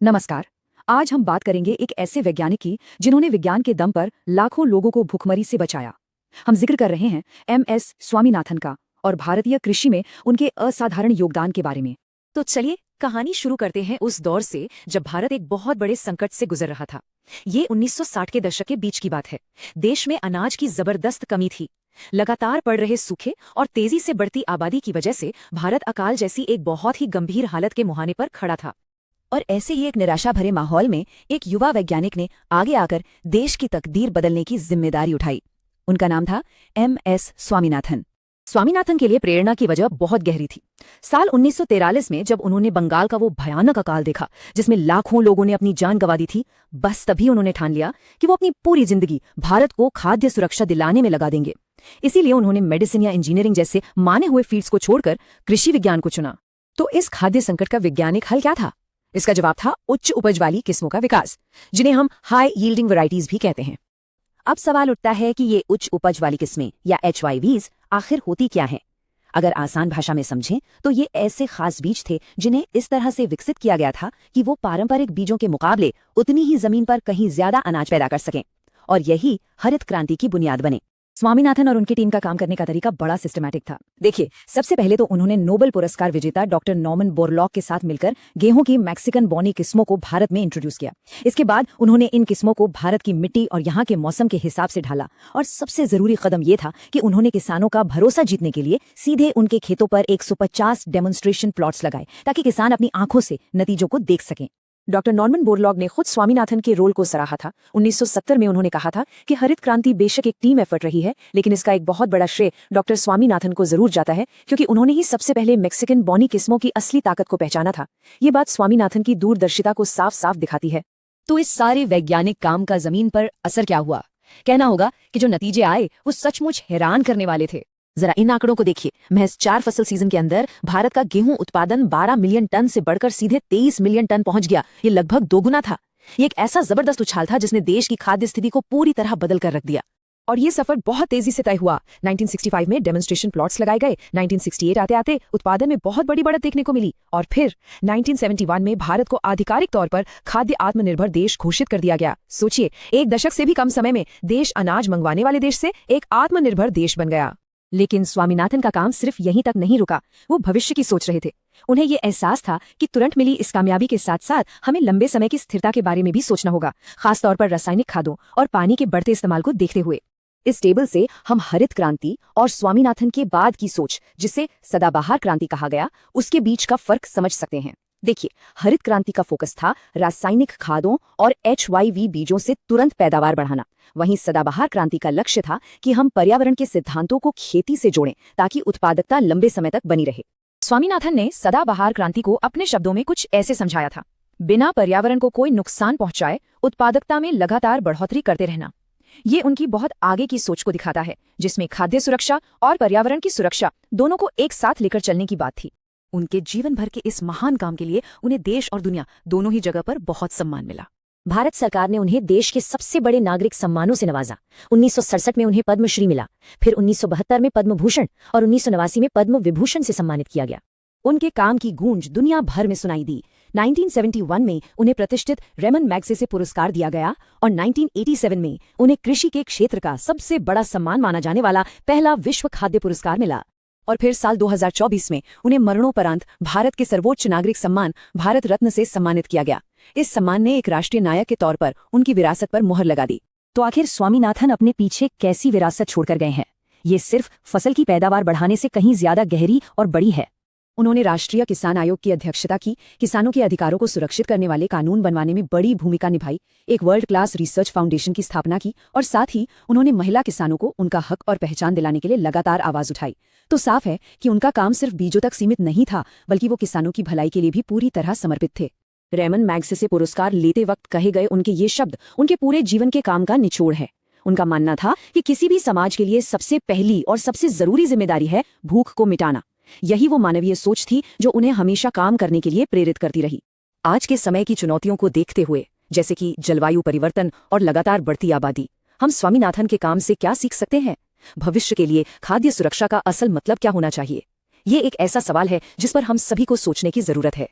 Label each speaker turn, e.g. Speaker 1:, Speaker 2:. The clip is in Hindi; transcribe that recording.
Speaker 1: नमस्कार। आज हम बात करेंगे एक ऐसे वैज्ञानिक की जिन्होंने विज्ञान के दम पर लाखों लोगों को भूखमरी से बचाया। हम जिक्र कर रहे हैं MS स्वामीनाथन का और भारतीय कृषि में उनके असाधारण योगदान के बारे में।
Speaker 2: तो चलिए कहानी शुरू करते हैं उस दौर से जब भारत एक बहुत बड़े संकट से गुजर रहा था। ये 1960 के दशक के बीच की बात है। देश में अनाज की जबरदस्त कमी थी। लगातार पड़ रहे सूखे और तेजी से बढ़ती आबादी की वजह से भारत अकाल जैसी एक बहुत ही गंभीर हालत के मुहाने पर खड़ा था।
Speaker 1: और ऐसे ही एक निराशा भरे माहौल में एक युवा वैज्ञानिक ने आगे आकर देश की तकदीर बदलने की जिम्मेदारी उठाई। उनका नाम था MS स्वामीनाथन।
Speaker 2: स्वामीनाथन के लिए प्रेरणा की वजह बहुत गहरी थी। साल 1943 में जब उन्होंने बंगाल का वो भयानक अकाल देखा जिसमें लाखों लोगों ने अपनी जान गंवा दी थी, बस तभी उन्होंने ठान लिया कि वो अपनी पूरी जिंदगी भारत को खाद्य सुरक्षा दिलाने में लगा देंगे। इसीलिए उन्होंने मेडिसिन या इंजीनियरिंग जैसे माने हुए फील्ड्स को छोड़कर कृषि विज्ञान को चुना। तो इस खाद्य संकट का वैज्ञानिक हल क्या था? इसका जवाब था उच्च उपज वाली किस्मों का विकास, जिन्हें हम हाई यील्डिंग वैरायटीज भी कहते हैं। अब सवाल उठता है कि ये उच्च उपज वाली किस्में या HYVs आखिर होती क्या हैं? अगर आसान भाषा में समझें तो ये ऐसे खास बीज थे जिन्हें इस तरह से विकसित किया गया था कि वो पारंपरिक बीजों के मुकाबले उतनी ही जमीन पर कहीं ज्यादा अनाज पैदा कर सकें, और यही हरित क्रांति की बुनियाद बने।
Speaker 1: स्वामीनाथन और उनकी टीम का काम करने का तरीका बड़ा सिस्टमैटिक था। देखिए, सबसे पहले तो उन्होंने नोबेल पुरस्कार विजेता डॉक्टर नॉर्मन बोरलॉग के साथ मिलकर गेहूं की मैक्सिकन बॉनी किस्मों को भारत में इंट्रोड्यूस किया। इसके बाद उन्होंने इन किस्मों को भारत की मिट्टी और यहाँ के मौसम के हिसाब से ढाला, और सबसे जरूरी कदम ये था कि उन्होंने किसानों का भरोसा जीतने के लिए सीधे उनके खेतों पर 150 डेमोन्स्ट्रेशन प्लॉट्स लगाए ताकि किसान अपनी आंखों से नतीजों को देख सकें। डॉक्टर नॉर्मन बोरलॉग ने खुद स्वामीनाथन के रोल को सराहा था। 1970 में उन्होंने कहा था कि हरित क्रांति बेशक एक टीम एफर्ट रही है, लेकिन इसका एक बहुत बड़ा श्रेय डॉक्टर स्वामीनाथन को जरूर जाता है, क्योंकि उन्होंने ही सबसे पहले मैक्सिकन बॉनी किस्मों की असली ताकत को पहचाना था। ये बात स्वामीनाथन की दूरदर्शिता को साफ साफ दिखाती है।
Speaker 2: तो इस सारे वैज्ञानिक काम का जमीन पर असर क्या हुआ? कहना होगा कि जो नतीजे आए वो सचमुच हैरान करने वाले थे।
Speaker 1: जरा इन आंकड़ों को देखिए। महज 4 फसल सीजन के अंदर भारत का गेहूं उत्पादन 12 मिलियन टन से बढ़कर सीधे 23 मिलियन टन पहुंच गया। ये लगभग दोगुना था। ये एक ऐसा जबरदस्त उछाल था जिसने देश की खाद्य स्थिति को पूरी तरह बदल कर रख दिया। और ये सफर बहुत तेजी से तय हुआ। 1965 में डेमोन्स्ट्रेशन प्लॉट्स लगाए गए। 1968 आते आते उत्पादन में बहुत बड़ी बढ़त देखने को मिली, और फिर 1971 में भारत को आधिकारिक तौर पर खाद्य आत्मनिर्भर देश घोषित कर दिया गया। सोचिए, एक दशक से भी कम समय में देश अनाज मंगवाने वाले देश से एक आत्मनिर्भर देश बन गया। लेकिन स्वामीनाथन का काम सिर्फ यहीं तक नहीं रुका। वो भविष्य की सोच रहे थे। उन्हें ये एहसास था कि तुरंत मिली इस कामयाबी के साथ साथ हमें लंबे समय की स्थिरता के बारे में भी सोचना होगा, खासतौर पर रासायनिक खादों और पानी के बढ़ते इस्तेमाल को देखते हुए। इस टेबल से हम हरित क्रांति और स्वामीनाथन के बाद की सोच, जिसे सदाबहार क्रांति कहा गया, उसके बीच का फर्क समझ सकते हैं। देखिए, हरित क्रांति का फोकस था रासायनिक खादों और HYV बीजों से तुरंत पैदावार बढ़ाना। वहीं सदाबहार क्रांति का लक्ष्य था कि हम पर्यावरण के सिद्धांतों को खेती से जोड़ें ताकि उत्पादकता लंबे समय तक बनी रहे। स्वामीनाथन ने सदाबहार क्रांति को अपने शब्दों में कुछ ऐसे समझाया था: बिना पर्यावरण को कोई नुकसान पहुंचाए उत्पादकता में लगातार बढ़ोतरी करते रहना। ये उनकी बहुत आगे की सोच को दिखाता है, जिसमें खाद्य सुरक्षा और पर्यावरण की सुरक्षा दोनों को एक साथ लेकर चलने की बात थी।
Speaker 2: उनके जीवन भर के इस महान काम के लिए उन्हें देश और दुनिया दोनों ही जगह पर बहुत सम्मान मिला।
Speaker 1: भारत सरकार ने उन्हें देश के सबसे बड़े नागरिक सम्मानों से नवाजा। 1967 में उन्हें पद्मश्री मिला, फिर 1972 में पद्म भूषण और 1989 में पद्म विभूषण से सम्मानित किया गया। उनके काम की गूंज दुनिया भर में सुनाई दी। 1971 में उन्हें प्रतिष्ठित रेमन मैग्सेसे पुरस्कार दिया गया, और 1987 में उन्हें कृषि के क्षेत्र का सबसे बड़ा सम्मान माना जाने वाला पहला विश्व खाद्य पुरस्कार मिला। और फिर साल 2024 में उन्हें मरणोपरांत भारत के सर्वोच्च नागरिक सम्मान भारत रत्न से सम्मानित किया गया। इस सम्मान ने एक राष्ट्रीय नायक के तौर पर उनकी विरासत पर मुहर लगा दी। तो आखिर स्वामीनाथन अपने पीछे कैसी विरासत छोड़कर गए हैं? ये सिर्फ फसल की पैदावार बढ़ाने से कहीं ज्यादा गहरी और बड़ी है। उन्होंने राष्ट्रीय किसान आयोग की अध्यक्षता की, किसानों के अधिकारों को सुरक्षित करने वाले कानून बनवाने में बड़ी भूमिका निभाई, एक वर्ल्ड क्लास रिसर्च फाउंडेशन की स्थापना की, और साथ ही उन्होंने महिला किसानों को उनका हक और पहचान दिलाने के लिए लगातार आवाज उठाई। तो साफ है कि उनका काम सिर्फ बीजों तक सीमित नहीं था, बल्कि वो किसानों की भलाई के लिए भी पूरी तरह समर्पित थे। रेमन मैग्सेसे पुरस्कार लेते वक्त कहे गए उनके ये शब्द उनके पूरे जीवन के काम का निचोड़ है। उनका मानना था कि किसी भी समाज के लिए सबसे पहली और सबसे जरूरी जिम्मेदारी है भूख को मिटाना। यही वो मानवीय सोच थी जो उन्हें हमेशा काम करने के लिए प्रेरित करती रही। आज के समय की चुनौतियों को देखते हुए, जैसे कि जलवायु परिवर्तन और लगातार बढ़ती आबादी, हम स्वामीनाथन के काम से क्या सीख सकते हैं? भविष्य के लिए खाद्य सुरक्षा का असल मतलब क्या होना चाहिए? ये एक ऐसा सवाल है जिस पर हम सभी को सोचने की जरूरत है।